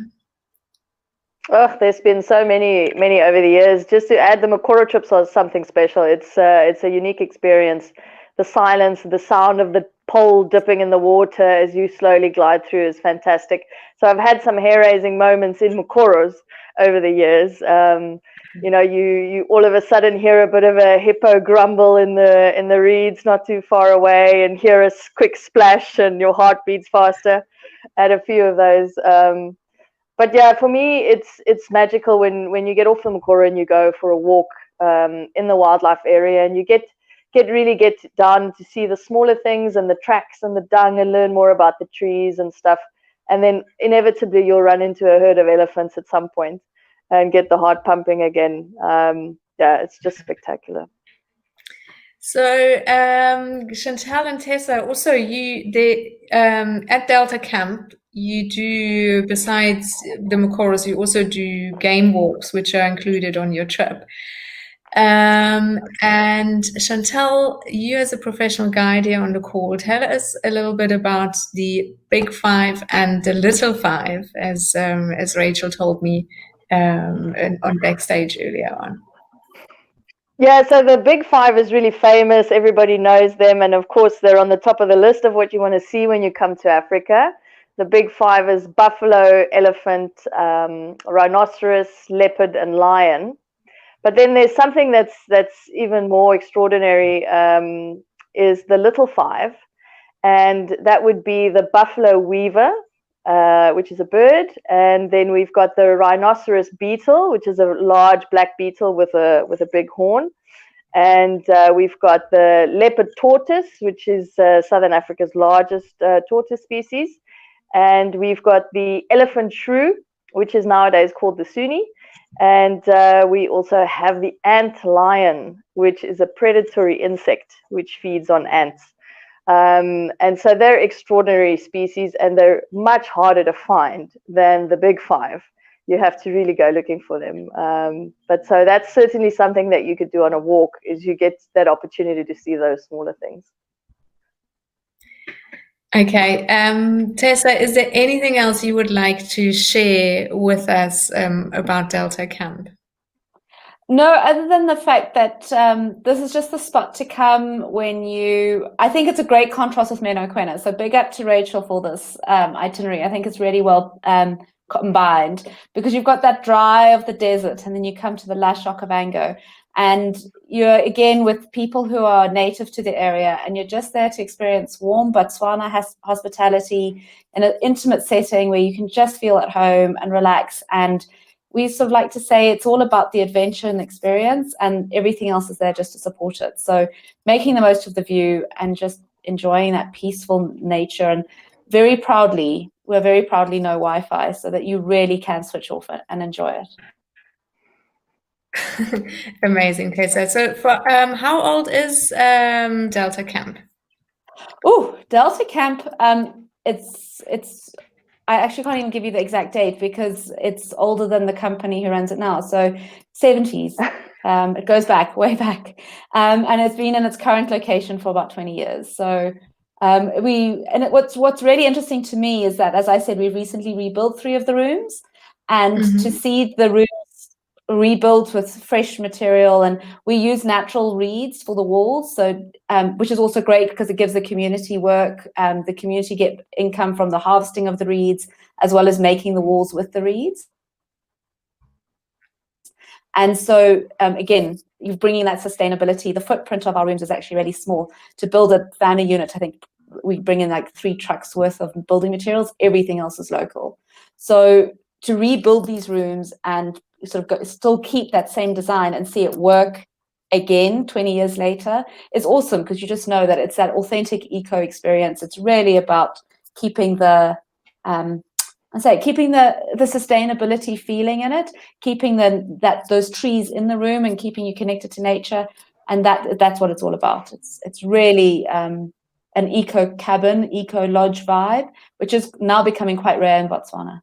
Oh, there's been so many over the years. Just to add, the mokoro trips are something special. It's a unique experience. The silence, the sound of the pole dipping in the water as you slowly glide through is fantastic. So I've had some hair-raising moments in mokoros over the years. You all of a sudden hear a bit of a hippo grumble in the reeds not too far away, and hear a quick splash, and your heart beats faster at a few of those. But yeah, for me, it's magical when you get off the mokoro and you go for a walk in the wildlife area, and you get down to see the smaller things and the tracks and the dung, and learn more about the trees and stuff. And then inevitably you'll run into a herd of elephants at some point and get the heart pumping again. Yeah, it's just spectacular. So Chantal and Tessa, also at Delta Camp, you do, besides the mokoros, you also do game walks, which are included on your trip. And Chantal, you as a professional guide here on the call, tell us a little bit about the Big Five and the Little Five, as Rachel told me on backstage earlier on. Yeah, so the Big Five is really famous. Everybody knows them, and of course they're on the top of the list of what you want to see when you come to Africa. The Big Five is buffalo, elephant, rhinoceros, leopard, and lion. But then there's something that's even more extraordinary, is the Little Five, and that would be the buffalo weaver, which is a bird, and then we've got the rhinoceros beetle, which is a large black beetle with a big horn, and we've got the leopard tortoise, which is Southern Africa's largest tortoise species, and we've got the elephant shrew, which is nowadays called the Sunni. And we also have the ant lion, which is a predatory insect which feeds on ants. And so they're extraordinary species, and they're much harder to find than the Big Five. You have to really go looking for them. But so that's certainly something that you could do on a walk, is you get that opportunity to see those smaller things. Okay, Tessa, is there anything else you would like to share with us about Delta Camp? No, other than the fact that this is just the spot to come when I think it's a great contrast with Meno Kwena. So big up to Rachel for this itinerary. I think it's really well combined, because you've got that dry of the desert, and then you come to the lush Okavango. And you're again with people who are native to the area, and you're just there to experience warm Botswana hospitality in an intimate setting where you can just feel at home and relax. And we sort of like to say it's all about the adventure and experience, and everything else is there just to support it. So making the most of the view and just enjoying that peaceful nature. And we're very proudly no Wi-Fi, so that you really can switch off and enjoy it. Amazing, Tessa. So for how old is Delta Camp? Oh, Delta Camp, it's I actually can't even give you the exact date, because it's older than the company who runs it now. So 70s. It goes back, way back. And it's been in its current location for about 20 years. So what's really interesting to me is that, as I said, we recently rebuilt 3 of the rooms, and to see the rooms rebuilt with fresh material, and we use natural reeds for the walls, so which is also great because it gives the community work. The community get income from the harvesting of the reeds, as well as making the walls with the reeds. And so again, you're bringing that sustainability. The footprint of our rooms is actually really small. To build a family unit, I think we bring in like 3 trucks worth of building materials. Everything else is local. So to rebuild these rooms and sort of still keep that same design and see it work again 20 years later is awesome, because you just know that it's that authentic eco experience. It's really about keeping the sustainability feeling in it, keeping those trees in the room, and keeping you connected to nature, and that's what it's all about. It's really an eco cabin, eco lodge vibe, which is now becoming quite rare in Botswana.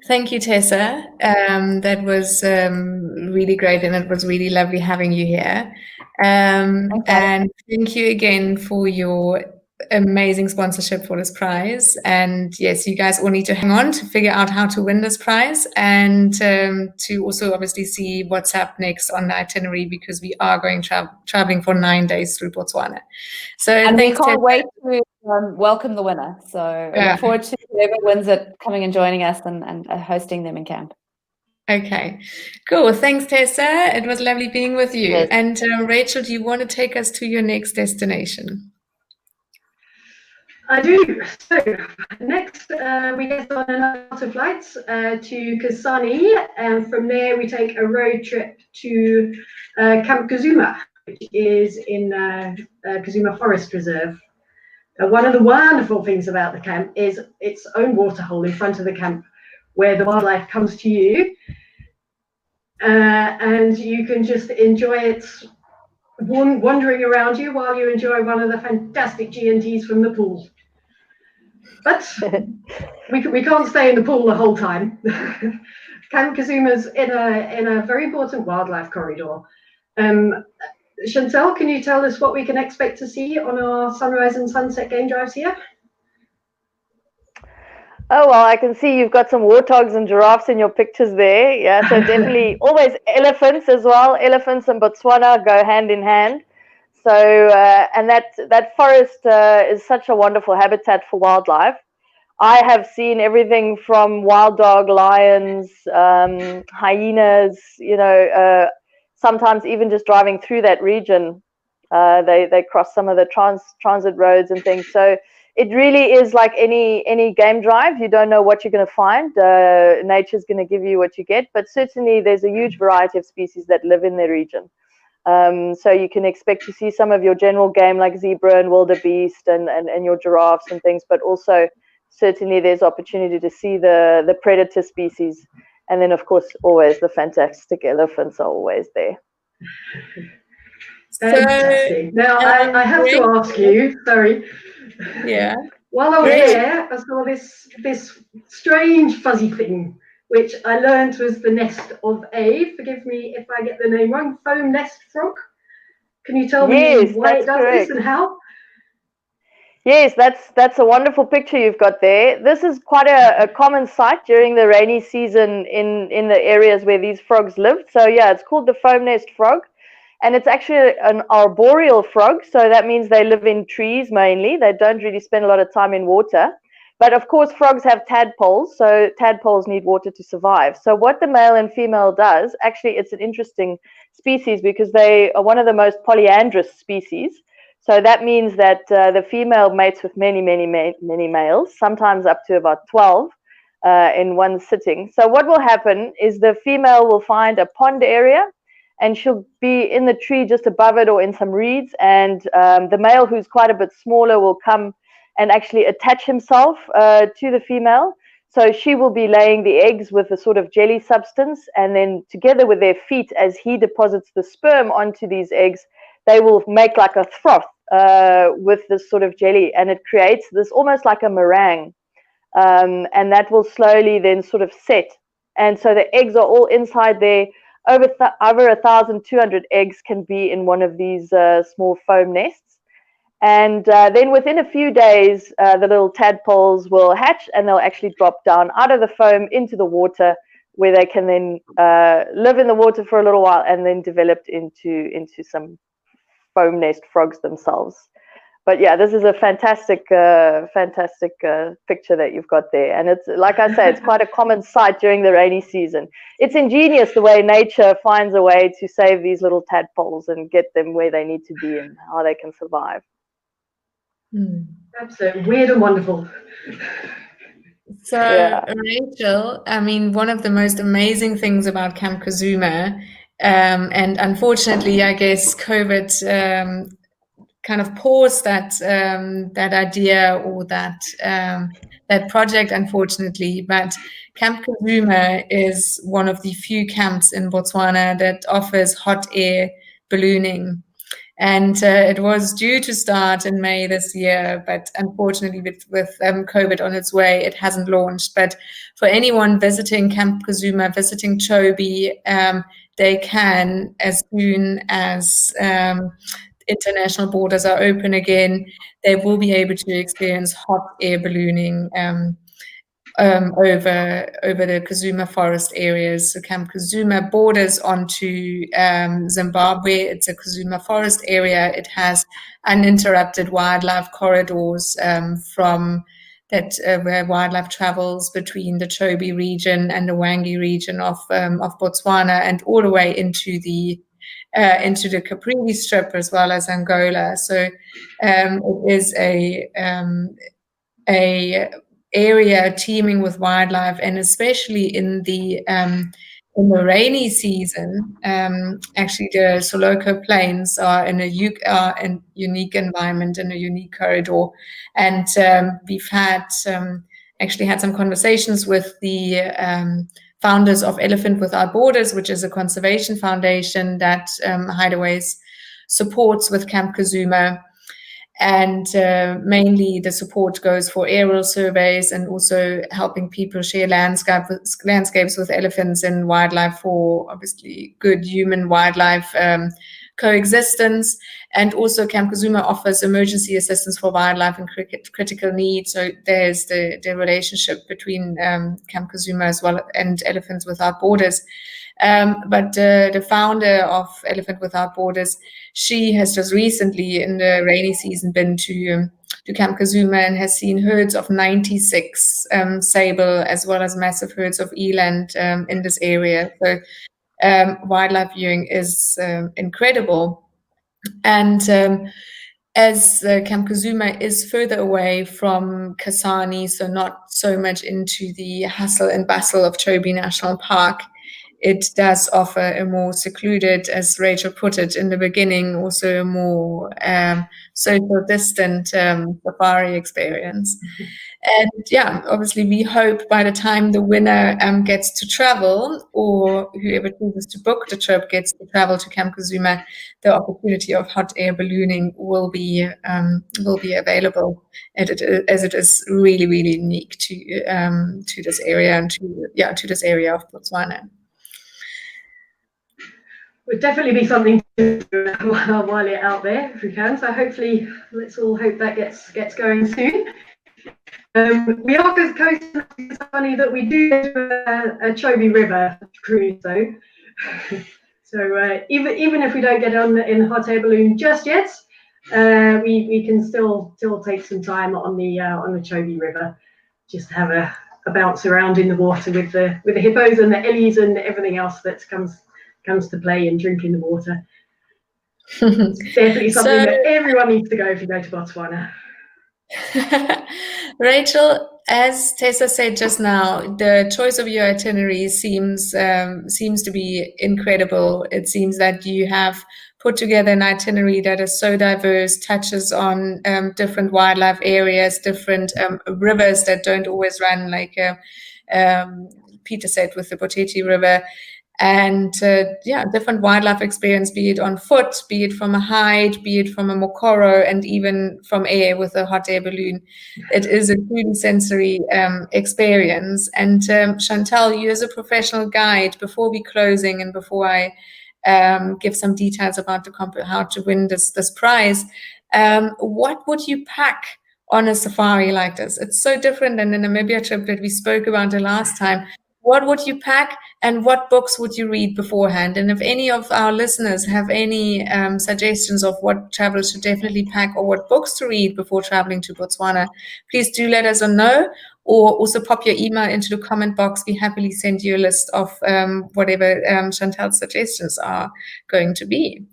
Thank you, Tessa. That was really great, and it was really lovely having you here. And thank you again for your amazing sponsorship for this prize. And yes, you guys all need to hang on to figure out how to win this prize, and to also obviously see what's up next on the itinerary, because we are going traveling for 9 days through Botswana. So and thanks, we can't Tessa. wait to welcome the winner. So I look forward to whoever wins it coming and joining us and hosting them in camp. Okay, cool. Thanks, Tessa. It was lovely being with you. Yes. And Rachel, do you want to take us to your next destination? I do. So next we get on another flight to Kasane, and from there we take a road trip to Camp Kuzuma, which is in Kuzuma Forest Reserve. One of the wonderful things about the camp is its own waterhole in front of the camp, where the wildlife comes to you, and you can just enjoy it wandering around you while you enjoy one of the fantastic G&Ts from the pool. But we can't stay in the pool the whole time. Camp Kuzuma's in a very important wildlife corridor. Chantal, can you tell us what we can expect to see on our sunrise and sunset game drives here? Oh, well, I can see you've got some warthogs and giraffes in your pictures there. Yeah, so definitely always elephants as well. Elephants and Botswana go hand in hand. So, and that forest is such a wonderful habitat for wildlife. I have seen everything from wild dog, lions, hyenas, sometimes even just driving through that region, they cross some of the transit roads and things. So it really is like any game drive. You don't know what you're going to find. Nature's going to give you what you get, but certainly there's a huge variety of species that live in the region. So you can expect to see some of your general game like zebra and wildebeest and your giraffes and things, but also certainly there's opportunity to see the predator species. And then, of course, always the fantastic elephants are always there. Fantastic. Now, I have to ask you, sorry. Yeah. While I was there, I saw this strange fuzzy thing, which I learned was the nest of forgive me if I get the name wrong, foam nest frog. Can you tell me why it does this and how? Yes, that's a wonderful picture you've got there. This is quite a common sight during the rainy season in the areas where these frogs live. So yeah, it's called the foam nest frog, and it's actually an arboreal frog. So that means they live in trees mainly. They don't really spend a lot of time in water. But of course, frogs have tadpoles, so tadpoles need water to survive. So what the male and female does, actually, it's an interesting species because they are one of the most polyandrous species. So that means that the female mates with many males, sometimes up to about 12 in one sitting. So what will happen is the female will find a pond area, and she'll be in the tree just above it or in some reeds. And the male, who's quite a bit smaller, will come and actually attach himself to the female. So she will be laying the eggs with a sort of jelly substance, and then together with their feet, as he deposits the sperm onto these eggs, they will make like a froth with this sort of jelly, and it creates this almost like a meringue, and that will slowly then sort of set. And so the eggs are all inside there. Over 1,200 eggs can be in one of these small foam nests. And then within a few days, the little tadpoles will hatch, and they'll actually drop down out of the foam into the water, where they can then live in the water for a little while and then develop into some foam nest frogs themselves. But yeah, this is a fantastic picture that you've got there. And it's, like I say, it's quite a common sight during the rainy season. It's ingenious the way nature finds a way to save these little tadpoles and get them where they need to be and how they can survive. Absolutely weird and wonderful. So, yeah. Rachel, I mean, one of the most amazing things about Camp Kuzuma, and unfortunately, I guess COVID kind of paused that idea or that project, unfortunately. But Camp Kuzuma is one of the few camps in Botswana that offers hot air ballooning. And it was due to start in May this year, but unfortunately with COVID on its way, it hasn't launched. But for anyone visiting Camp Kuzuma, visiting Chobe, they can, as soon as international borders are open again, they will be able to experience hot air ballooning over the Kuzuma forest areas. So Camp Kuzuma borders onto Zimbabwe. It's a Kuzuma forest area. It has uninterrupted wildlife corridors from that where wildlife travels between the Chobe region and the Wangi region of Botswana, and all the way into the Caprivi Strip as well as Angola. So it is a area teeming with wildlife, and especially in the rainy season, actually the Soloko Plains are in a unique environment, in a unique corridor, and we've actually had some conversations with the founders of Elephant Without Borders, which is a conservation foundation that Hideaways supports with Camp Kuzuma. And mainly the support goes for aerial surveys and also helping people share landscapes with elephants and wildlife for obviously good human-wildlife coexistence. And also Camp Kuzuma offers emergency assistance for wildlife and critical needs. So there's the relationship between Camp Kuzuma as well and Elephants Without Borders. But the founder of Elephant Without Borders, she has just recently in the rainy season been to Camp Kuzuma and has seen herds of 96 sable as well as massive herds of eland in this area. So wildlife viewing is incredible. And as Camp Kuzuma is further away from Kasane, so not so much into the hustle and bustle of Chobe National Park, it does offer a more secluded, as Rachel put it in the beginning, also a more social distant safari experience. And yeah, obviously we hope by the time the winner gets to travel, or whoever chooses to book the trip gets to travel to Camp Kuzuma, the opportunity of hot air ballooning will be available, as it is really, really unique to this area and to this area of Botswana. Would definitely be something to do while you're out there if we can. So hopefully, let's all hope that gets going soon. We are coasting. It's funny that we do a Chobe River cruise though. So even if we don't get on in the hot air balloon just yet, we can still take some time on the Chobe River, just have a bounce around in the water with the hippos and the ellies and everything else that comes to play and drink in the water. It's definitely something that everyone needs to go if you go to Botswana. Rachel, as Tessa said just now, the choice of your itinerary seems to be incredible. It seems that you have put together an itinerary that is so diverse, touches on different wildlife areas, different rivers that don't always run, like Peter said with the Boteti River, and different wildlife experience, be it on foot, be it from a hide, be it from a mokoro, and even from air with a hot air balloon. It is a truly sensory experience. And Chantal, you as a professional guide, before we closing and before I give some details about how to win this prize, what would you pack on a safari like this? It's so different than the Namibia trip that we spoke about the last time. What would you pack, and what books would you read beforehand? And if any of our listeners have any suggestions of what travelers should definitely pack or what books to read before traveling to Botswana, please do let us know, or also pop your email into the comment box. We happily send you a list of whatever Chantal's suggestions are going to be.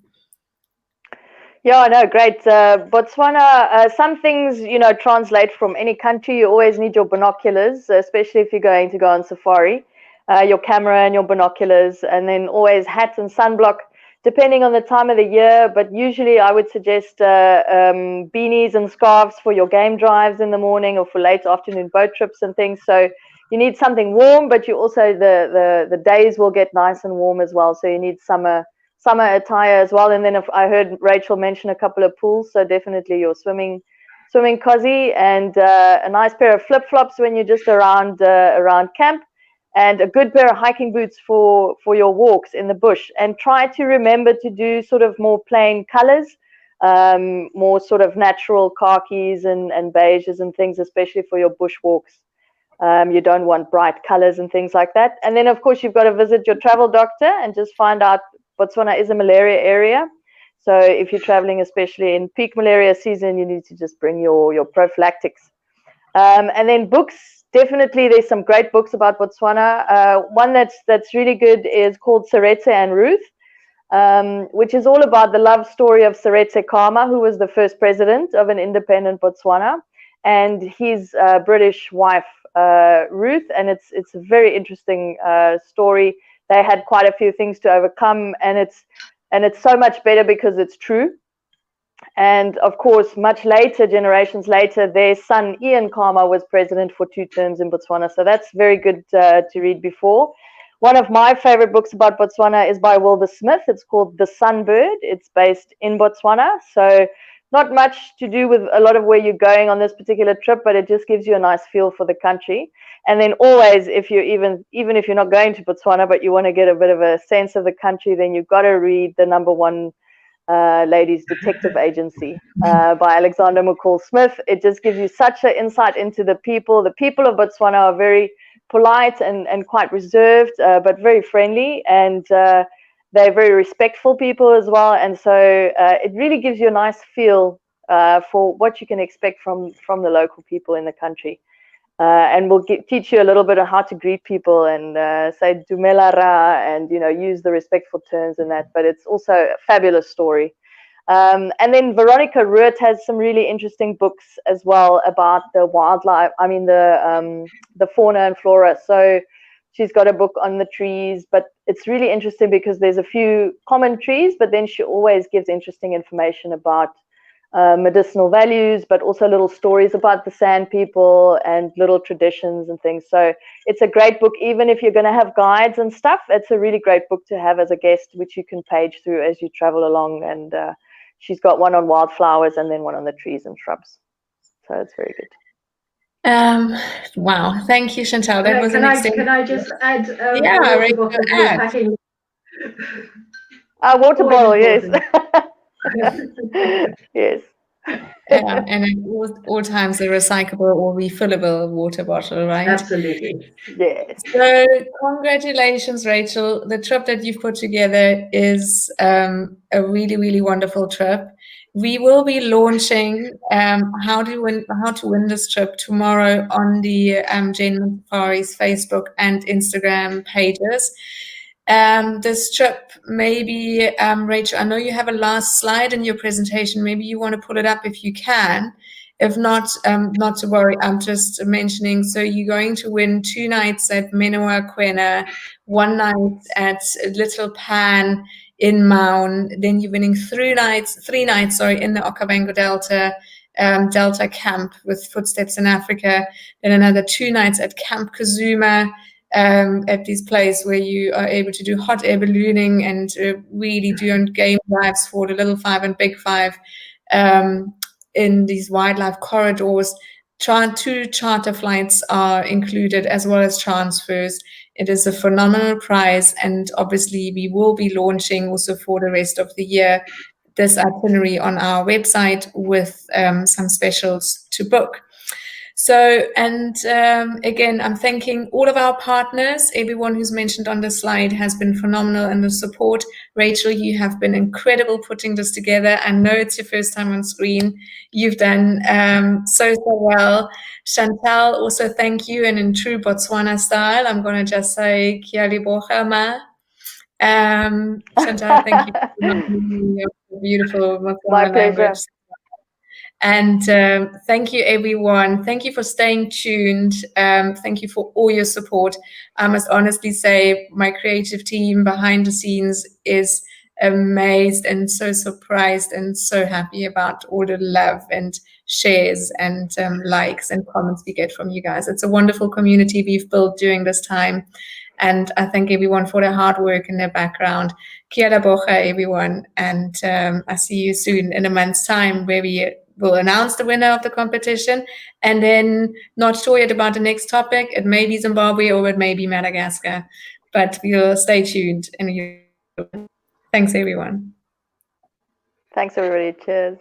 Yeah, no, great. Botswana, some things, translate from any country. You always need your binoculars, especially if you're going to go on safari, your camera and your binoculars, and then always hat and sunblock, depending on the time of the year. But usually I would suggest beanies and scarves for your game drives in the morning or for late afternoon boat trips and things. So you need something warm, but you also, the days will get nice and warm as well. So you need summer summer attire as well. And then if I heard Rachel mention a couple of pools, so definitely your swimming cozy, and a nice pair of flip-flops when you're just around camp, and a good pair of hiking boots for your walks in the bush. And try to remember to do sort of more plain colors, more sort of natural khakis and beiges and things, especially for your bush walks. You don't want bright colors and things like that. And then, of course, you've got to visit your travel doctor and just find out Botswana is a malaria area. So if you're traveling, especially in peak malaria season, you need to just bring your prophylactics. And then books, definitely there's some great books about Botswana. One that's really good is called Seretse and Ruth, which is all about the love story of Seretse Khama, who was the first president of an independent Botswana, and his British wife, Ruth. And it's a very interesting story. They had quite a few things to overcome, and it's so much better because it's true. And of course, much later, generations later, their son Ian Khama was president for 2 terms in Botswana. So that's very good to read before. One of my favorite books about Botswana is by Wilbur Smith. It's called The Sunbird. It's based in Botswana. So not much to do with a lot of where you're going on this particular trip, but it just gives you a nice feel for the country. And then always, if you're even if you're not going to Botswana, but you want to get a bit of a sense of the country, then you've got to read the #1 ladies detective agency by Alexander McCall Smith. It just gives you such an insight into the people. The people of Botswana are very polite and quite reserved, but very friendly, and they're very respectful people as well. And so it really gives you a nice feel for what you can expect from the local people in the country. And we'll teach you a little bit of how to greet people and say dumela ra, and use the respectful terms and that. But it's also a fabulous story. And then Veronica Ruert has some really interesting books as well about the wildlife. I mean the fauna and flora. So she's got a book on the trees, but it's really interesting because there's a few common trees, but then she always gives interesting information about medicinal values, but also little stories about the sand people and little traditions and things. So it's a great book, even if you're going to have guides and stuff. It's a really great book to have as a guest, which you can page through as you travel along. And she's got one on wildflowers and then one on the trees and shrubs. So it's very good. Wow, thank you, Chantal. That was Can I just add yeah, water bottle for packing? A water bottle, yes. Yes. And at all times a recyclable or refillable water bottle, right? Absolutely. Yes. So congratulations, Rachel. The trip that you've put together is a really, really wonderful trip. We will be launching how to win this trip tomorrow on the Jane Safaris Facebook and Instagram pages. This trip, maybe, Rachel, I know you have a last slide in your presentation. Maybe you want to pull it up if you can. If not, not to worry. I'm just mentioning. So you're going to win 2 nights at Meno, Kwena, 1 night at Little Pan in Maun. Then you're winning 3 nights, in the Okavango Delta. Delta camp with Footsteps in Africa. Then another 2 nights at Camp Kuzuma. At this place where you are able to do hot air ballooning and really do game drives for the Little 5 and Big 5 in these wildlife corridors. 2 charter flights are included as well as transfers. It is a phenomenal prize, and obviously we will be launching also for the rest of the year this itinerary on our website with some specials to book. So, and again, I'm thanking all of our partners. Everyone who's mentioned on the slide has been phenomenal in the support. Rachel, you have been incredible putting this together. I know it's your first time on screen. You've done so well. Chantal, also thank you. And in true Botswana style, I'm going to just say kia leboga ma. Chantal, thank you for your beautiful Botswana language. And thank you, everyone. Thank you for staying tuned. Thank you for all your support. I must honestly say my creative team behind the scenes is amazed and so surprised and so happy about all the love and shares and likes and comments we get from you guys. It's a wonderful community we've built during this time. And I thank everyone for their hard work in their background. Kia ora bocha, everyone. And I see you soon in a month's time, where we will announce the winner of the competition. And then not sure yet about the next topic. It may be Zimbabwe or it may be Madagascar. But we'll stay tuned. And thanks, everyone. Thanks, everybody. Cheers.